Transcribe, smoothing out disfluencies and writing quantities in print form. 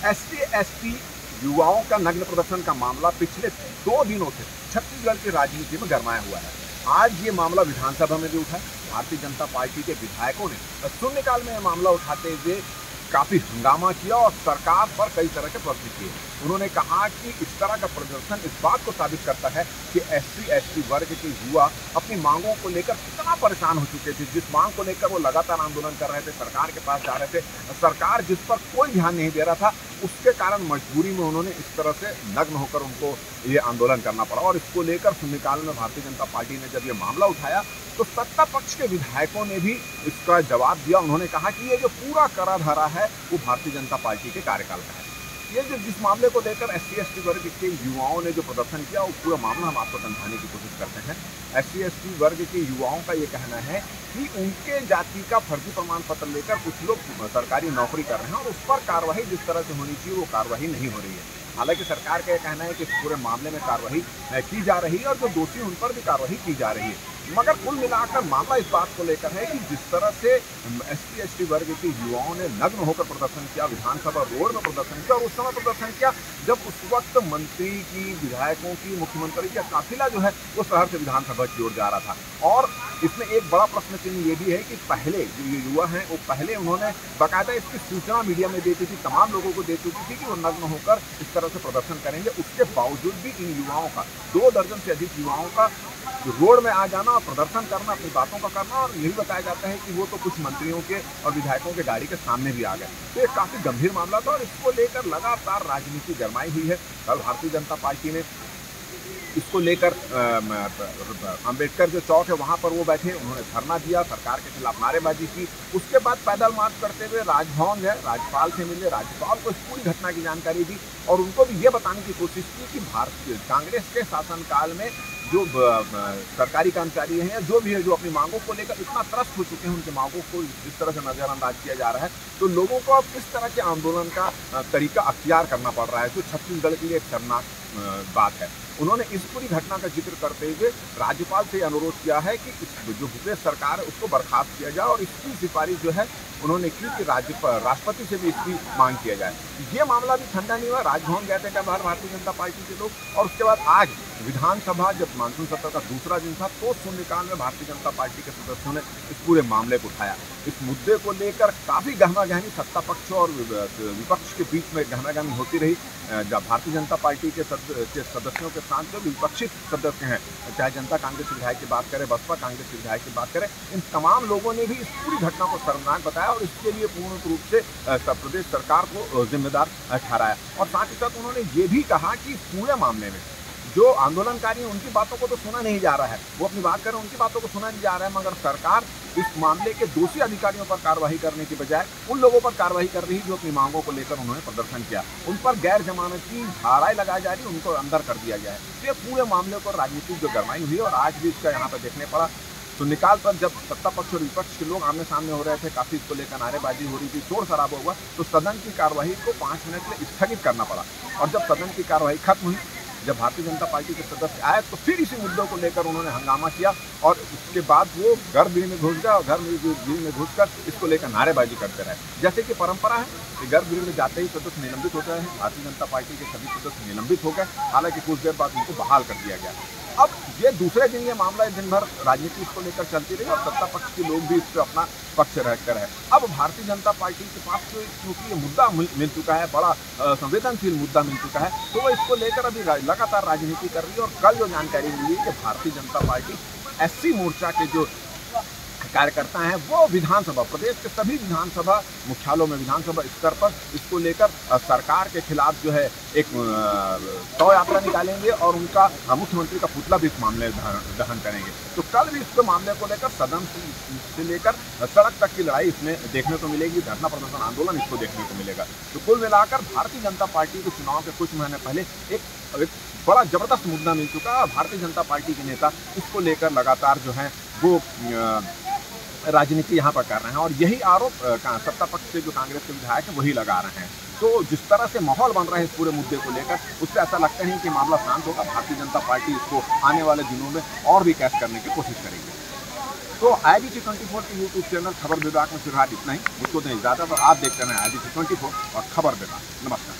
SC ST युवाओं का नग्न प्रदर्शन का मामला पिछले 2 दिनों से छत्तीसगढ़ की राजनीति में गरमाया हुआ है। आज ये मामला विधानसभा में भी उठा। भारतीय जनता पार्टी के विधायकों ने शून्यकाल में यह मामला उठाते हुए काफी हंगामा किया और सरकार पर कई तरह के प्रश्न किए। उन्होंने कहा कि इस तरह का प्रदर्शन इस बात को साबित करता है कि एससी एसटी वर्ग के युवा अपनी मांगों को लेकर कितना परेशान हो चुके थे। जिस मांग को लेकर वो लगातार आंदोलन कर रहे थे, सरकार के पास जा रहे थे, सरकार जिस पर कोई ध्यान नहीं दे रहा था, उसके कारण मजबूरी में उन्होंने इस तरह से नग्न होकर उनको ये आंदोलन करना पड़ा। और इसको लेकर शून्यकाल में भारतीय जनता पार्टी ने जब ये मामला उठाया तो सत्ता पक्ष के विधायकों ने भी इसका जवाब दिया। उन्होंने कहा कि ये जो पूरा करा धरा है वो भारतीय जनता पार्टी के कार्यकाल का है। ये जो जिस मामले को लेकर एससी एसटी वर्ग के युवाओं ने जो प्रदर्शन किया वो पूरा मामला हम आपको समझाने की कोशिश करते हैं। एससी एसटी वर्ग के युवाओं का ये कहना है कि उनके जाति का फर्जी प्रमाण पत्र लेकर कुछ लोग सरकारी नौकरी कर रहे हैं और उस पर कार्रवाई जिस तरह से होनी चाहिए वो कार्रवाई नहीं हो रही है। हालांकि सरकार का यह कहना है कि इस पूरे मामले में कार्रवाई की जा रही है और जो दोषी उन पर भी कार्रवाई की जा रही है। मगर कुल मिलाकर मामला इस बात को लेकर है कि जिस तरह से एससी एसटी वर्ग के युवाओं ने नग्न होकर प्रदर्शन किया, विधानसभा रोड में प्रदर्शन किया और उस समय प्रदर्शन किया जब उस वक्त मंत्री की, विधायकों की, मुख्यमंत्री का काफिला जो है वो शहर से विधानसभा की ओर जा रहा था। और इसमें एक बड़ा प्रश्न चिन्ह ये भी है कि पहले जो ये युवा हैं वो पहले उन्होंने बाकायदा इसकी सूचना मीडिया में दी थी, तमाम लोगों को दे चुकी थी कि वो नग्न होकर इस तरह से प्रदर्शन करेंगे। उसके बावजूद भी इन युवाओं का 2 दर्जन से अधिक युवाओं का रोड में आ जाना और प्रदर्शन करना, अपनी बातों का करना, और यही बताया जाता है कि वो तो कुछ मंत्रियों के और विधायकों के गाड़ी के सामने भी आ गए। तो ये काफी गंभीर मामला था और इसको लेकर लगातार राजनीति गरमाई हुई है। कल भारतीय जनता पार्टी ने इसको लेकर अंबेडकर जो चौक है वहां पर वो बैठे, उन्होंने धरना दिया, सरकार के खिलाफ नारेबाजी की। उसके बाद पैदल मार्च करते हुए राजभवन गए, राज्यपाल से मिले, राज्यपाल को इस पूरी घटना की जानकारी दी और उनको भी ये बताने की कोशिश की कि भारतीय कांग्रेस के शासनकाल में जो सरकारी कर्मचारी हैं या जो भी है जो अपनी मांगों को लेकर इतना त्रस्त हो चुके हैं, उनकी मांगों को जिस तरह से नजरअंदाज किया जा रहा है, तो लोगों को अब किस तरह के आंदोलन का तरीका अख्तियार करना पड़ रहा है, जो छत्तीसगढ़ के लिए एक शर्मनाक बात है। उन्होंने इस पूरी घटना का जिक्र करते हुए राज्यपाल से अनुरोध किया है कि जो भूपेश सरकार है उसको बर्खास्त किया जाए और इसकी सिफारिश जो है उन्होंने की कि राष्ट्रपति से भी इसकी मांग किया जाए। ये मामला भी ठंडा नहीं हुआ, राजभवन गए थे कल भारतीय जनता पार्टी के लोग और उसके बाद आज विधानसभा जब मानसून सत्र का दूसरा दिन था तो शून्यकाल में भारतीय जनता पार्टी के सदस्यों ने इस पूरे मामले को उठाया। इस मुद्दे को लेकर काफी गहमागहमी सत्ता पक्ष और विपक्ष के बीच में गहमागहमी होती रही। जब भारतीय जनता पार्टी के सदस्यों के साथ जो विपक्षी सदस्य हैं, चाहे जनता कांग्रेस विधायक की बात करें, बसपा कांग्रेस विधायक की बात करें, इन तमाम लोगों ने भी इस पूरी घटना को शर्मनाक बताया और इसके लिए पूर्ण रूप से प्रदेश सरकार को जिम्मेदार ठहराया। और साथ ही साथ उन्होंने ये भी कहा कि पूरे मामले में जो आंदोलनकारी हैं उनकी बातों को तो सुना नहीं जा रहा है, वो अपनी बात करें उनकी बातों को सुना नहीं जा रहा है, मगर सरकार इस मामले के दोषी अधिकारियों पर कार्रवाई करने की बजाय उन लोगों पर कार्रवाई कर रही है जो अपनी मांगों को लेकर उन्होंने प्रदर्शन किया, उन पर गैर जमानती धाराएं लगाई जा रही, उनको अंदर कर दिया गया है। तो ये पूरे मामले को राजनीतिक जो गरमाई हुई और आज भी इसका यहाँ पर देखने पड़ा। तो निकाल पर जब सत्ता पक्ष और विपक्ष के लोग आमने सामने हो रहे थे, काफी इसको लेकर नारेबाजी हो रही थी, शोर शराबा हुआ, तो सदन की कार्यवाही को 5 मिनट में स्थगित करना पड़ा। और जब सदन की कार्यवाही खत्म हुई, जब भारतीय जनता पार्टी के सदस्य आए तो फिर इसी मुद्दों को लेकर उन्होंने हंगामा किया और उसके बाद वो गर्भगृह में घुस गया और गर्भगृह में घुसकर इसको लेकर नारेबाजी करते रहे। जैसे कि परंपरा है कि गर्भगृह में जाते ही सदस्य निलंबित होते हैं, भारतीय जनता पार्टी के सभी सदस्य निलंबित हो गए, हालांकि कुछ देर बाद उनको बहाल कर दिया गया। अब ये दूसरे दिन ये मामला दिन भर राजनीति इसको लेकर चलती रही और सत्ता पक्ष के लोग भी इस पर अपना पक्ष रखकर है। अब भारतीय जनता पार्टी के पास क्योंकि ये मुद्दा मिल चुका है, बड़ा संवेदनशील मुद्दा मिल चुका है, तो वो इसको लेकर अभी लगातार राजनीति कर रही है। और कल जो जानकारी मिली है कि भारतीय जनता पार्टी एससी मोर्चा के जो कार्यकर्ता हैं वो विधानसभा, प्रदेश के सभी विधानसभा मुख्यालयों में, विधानसभा स्तर पर इसको लेकर सरकार के खिलाफ जो है एक शव यात्रा निकालेंगे और उनका मुख्यमंत्री का पुतला भी इस मामले में दहन करेंगे। तो कल भी इस मामले को लेकर सदन से लेकर सड़क तक की लड़ाई इसमें देखने को मिलेगी, धरना प्रदर्शन आंदोलन इसको देखने को मिलेगा। तो कुल मिलाकर भारतीय जनता पार्टी के चुनाव के कुछ महीने पहले एक बड़ा जबरदस्त मुद्दा मिल चुका है। भारतीय जनता पार्टी के नेता इसको लेकर लगातार जो है वो राजनीति यहाँ पर कर रहे हैं और यही आरोप सत्ता पक्ष से जो कांग्रेस के विधायक हैं वही लगा रहे हैं। तो जिस तरह से माहौल बन रहा है इस पूरे मुद्दे को लेकर, उससे ऐसा लगता है कि मामला शांत होगा। भारतीय जनता पार्टी इसको आने वाले दिनों में और भी कैश करने की कोशिश करेगी। तो IDT 24 के यूट्यूब चैनल खबर विभाग में फिलहाल इतना ही, मुझको तो नहीं ज़्यादा, तो आप देखते हैं IDT 24 और खबर विभाग। नमस्कार।